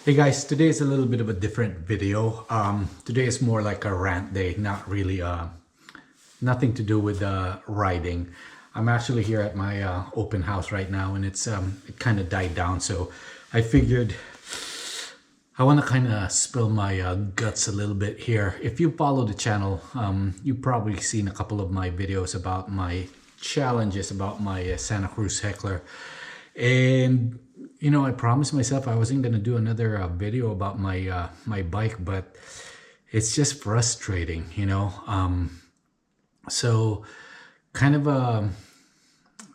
Hey guys, today is a little bit of a different video. Today is more like a rant day, not really nothing to do with riding. I'm actually here at my open house right now, and it kind of died down, so I figured I want to kind of spill my guts a little bit here. If you follow the channel, you've probably seen a couple of my videos about my challenges about my Santa Cruz Heckler. And you know, I promised myself I wasn't going to do another video about my my bike, but it's just frustrating, you know. So kind of I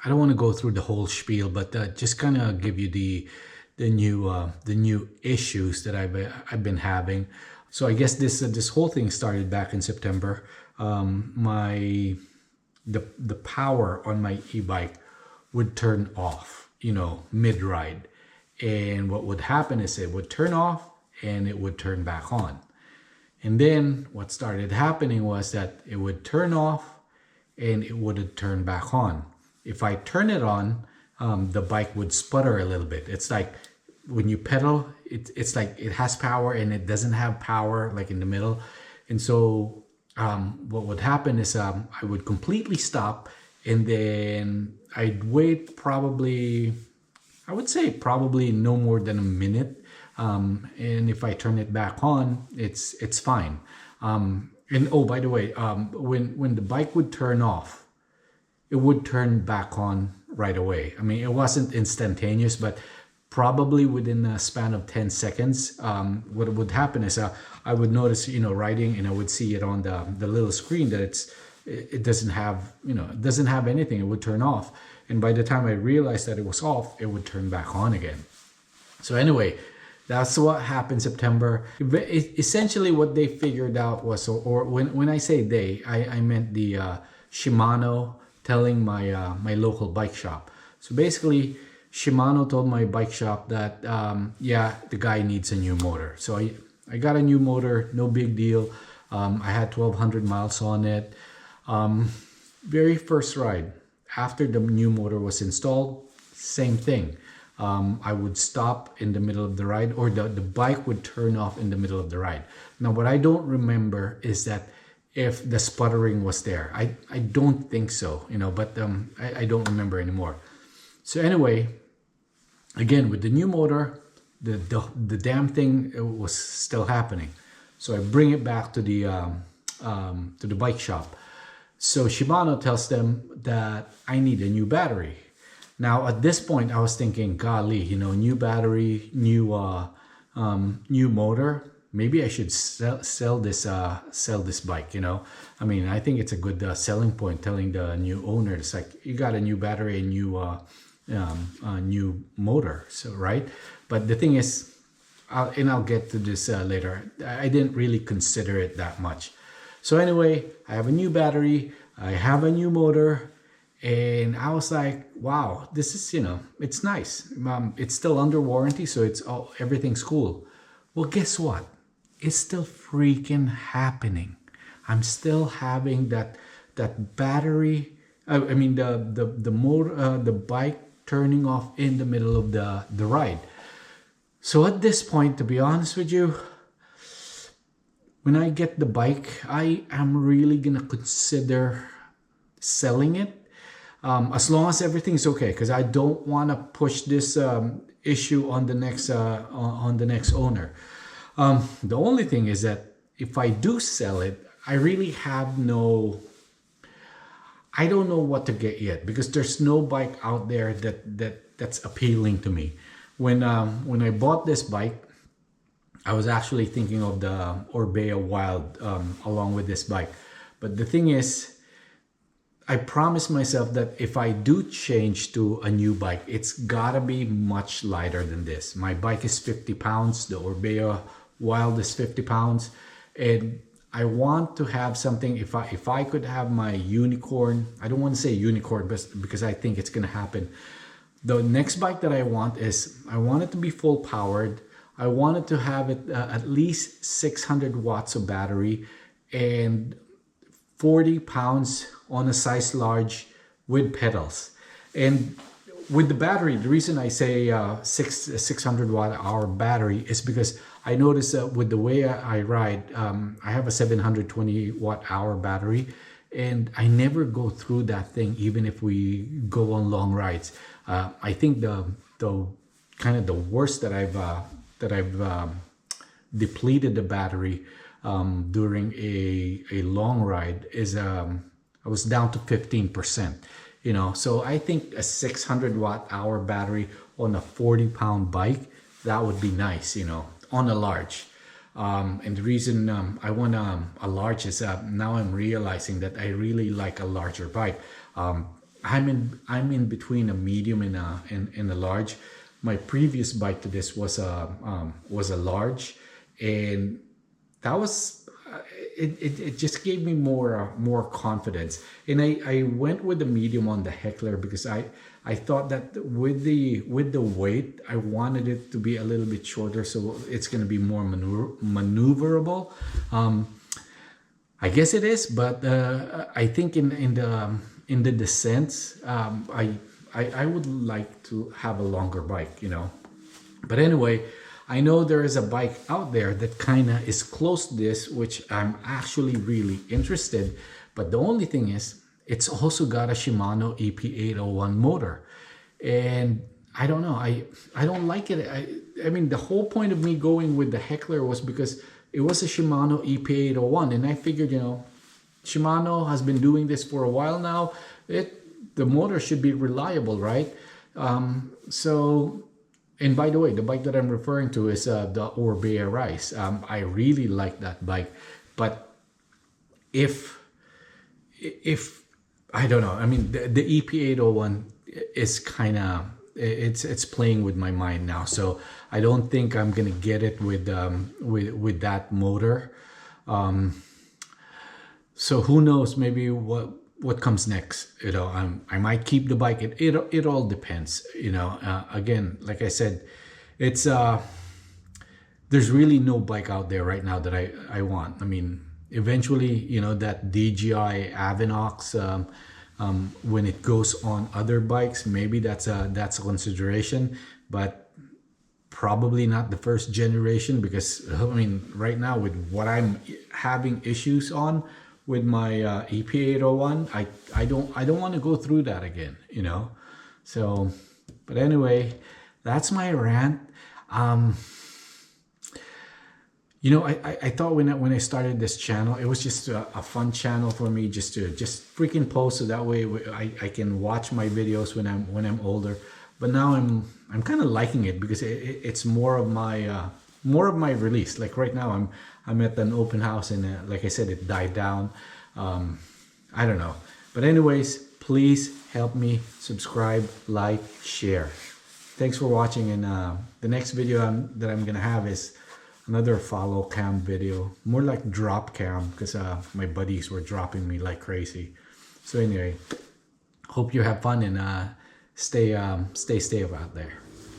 don't want to go through the whole spiel, but just kind of give you the new issues that I've been having. So I guess this whole thing started back in September. The power on my e-bike would turn off, you know, mid-ride. And what would happen is it would turn off and it would turn back on. And then what started happening was that it would turn off and it wouldn't turn back on. If I turn it on, the bike would sputter a little bit. It's like when you pedal, it's like it has power and it doesn't have power like in the middle. And so what would happen is I would completely stop, and then I'd wait probably, I would say probably no more than a minute. And if I turn it back on, it's fine. And oh, by the way, when the bike would turn off, it would turn back on right away. I mean, it wasn't instantaneous, but probably within a span of 10 seconds, what would happen is I would notice, you know, riding, and I would see it on the little screen that it doesn't have, you know, it doesn't have anything. It would turn off. And by the time I realized that it was off, it would turn back on again. So anyway, that's what happened September. Essentially what they figured out was, or when I say they, I meant the Shimano telling my my local bike shop. So basically, Shimano told my bike shop that, yeah, the guy needs a new motor. So I got a new motor, no big deal. I had 1,200 miles on it. Very first ride, after the new motor was installed, same thing. I would stop in the middle of the ride, or the bike would turn off in the middle of the ride. Now, what I don't remember is that if the sputtering was there. I don't think so, you know, but I don't remember anymore. So anyway, again, with the new motor, the damn thing was still happening. So I bring it back to the bike shop. So Shimano tells them that I need a new battery. Now at this point, I was thinking, golly, you know, new battery, new motor. Maybe I should sell this bike. You know, I mean, I think it's a good selling point. Telling the new owner, it's like, you got a new battery, a new motor. So right, but the thing is, I'll get to this later. I didn't really consider it that much. So anyway, I have a new battery, I have a new motor, and I was like, wow, this is, you know, it's nice. It's still under warranty, so everything's cool. Well, guess what? It's still freaking happening. I'm still having that battery. I mean the motor, the bike turning off in the middle of the ride. So at this point, to be honest with you, when I get the bike, I am really gonna consider selling it, as long as everything's okay, because I don't want to push this issue on the next owner. The only thing is that if I do sell it, I really have I don't know what to get yet, because there's no bike out there that's appealing to me. When I bought this bike, I was actually thinking of the Orbea Wild along with this bike. But the thing is, I promised myself that if I do change to a new bike, it's gotta be much lighter than this. My bike is 50 pounds, the Orbea Wild is 50 pounds. And I want to have something, if I could have my unicorn, I don't want to say unicorn, but because I think it's gonna happen. The next bike that I want it to be full powered. I wanted to have it at least 600 watts of battery and 40 pounds on a size large with pedals. And with the battery, the reason I say 600 watt hour battery is because I noticed that with the way I ride, I have a 720 watt hour battery, and I never go through that thing even if we go on long rides. I think the kind of the worst that I've depleted the battery during a long ride is I was down to 15%. You know, so I think a 600 watt hour battery on a 40-pound bike, that would be nice, you know, on a large. And the reason I want a large is now I'm realizing that I really like a larger bike. I'm in between a medium and a large. My previous bike to this was a large, and that was it just gave me more confidence. And I went with the medium on the Heckler because I thought that with the weight, I wanted it to be a little bit shorter, so it's going to be more maneuverable. I guess it is, but I think in the descents, I would like to have a longer bike, you know. But anyway, I know there is a bike out there that kind of is close to this, which I'm actually really interested. But the only thing is, it's also got a Shimano EP801 motor. And I don't know, I don't like it. I mean, the whole point of me going with the Heckler was because it was a Shimano EP801. And I figured, you know, Shimano has been doing this for a while now. The motor should be reliable, right? And by the way, the bike that I'm referring to is the Orbea Rice. I really like that bike, but if I don't know, I mean, the EP801 is kind of it's playing with my mind now. So I don't think I'm gonna get it with that motor. So who knows? Maybe what comes next, you know. I might keep the bike. It all depends, you know. Again, like I said, it's there's really no bike out there right now that I want. I mean, eventually, you know, that DJI Avinox, when it goes on other bikes, maybe that's a consideration, but probably not the first generation, because I mean, right now with what I'm having issues on with my EP801, I don't want to go through that again, you know. So, but anyway, that's my rant. You know, I thought when I started this channel, it was just a fun channel for me, just to freaking post, so that way I can watch my videos when I'm older. But now I'm kind of liking it because it's more of my release. Like right now I'm at an open house, and like I said, it died down. I don't know. But anyways, please help me subscribe, like, share. Thanks for watching, and the next video that I'm gonna have is another follow cam video, more like drop cam, because my buddies were dropping me like crazy. So anyway, hope you have fun, and stay safe out there.